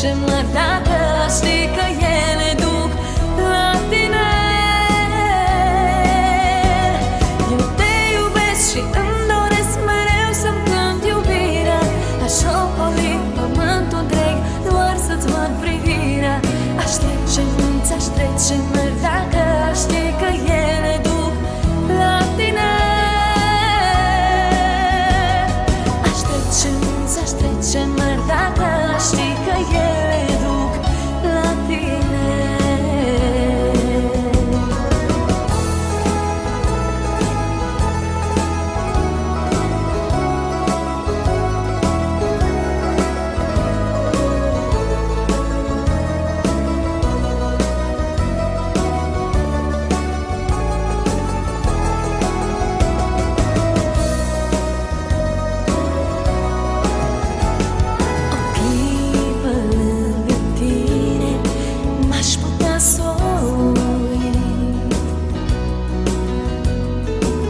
trece-mă dacă știi că ele duc la tine. Eu te iubesc și îmi doresc mereu să-mi cânt iubirea. Aș ocoli pământul întreg doar să-ți văd privirea. Aș trece munți, aș trece mări dacă știi că ele duc la tine. Aș trece munți, aș trece mări dacă știi că ele duc la tine.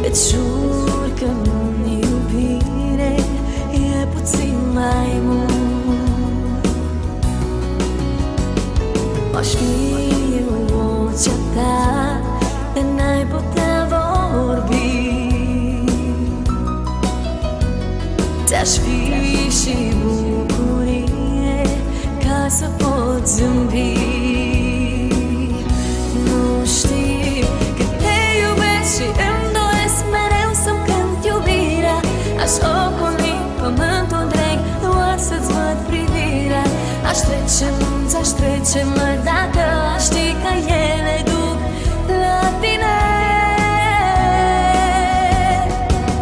Îți jur că-mi iubire e puțin mai mult. Aș fi eu vocea ta, dar n-ai putea vorbi. Ți-aș fi și bucurie ca să pot zâmbi. Nu știi că te iubesc și aș ocoli pământul întreg doar să-ți văd privirea. Aș trece munți, aș trece mări dacă știi că ele duc la tine.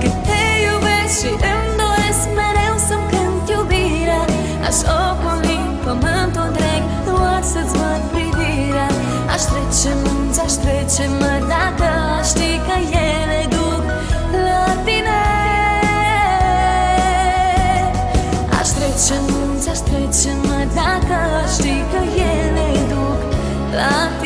Că te iubesc și îmi doresc mereu să-mi cânt iubirea. Aș ocoli pământul întreg doar să-ți văd privirea. Aș trece munți, aș trece mări dacă știi că ele duc la tine. Aș trece munți, aș trece mări dacă știi că ele duc la tine.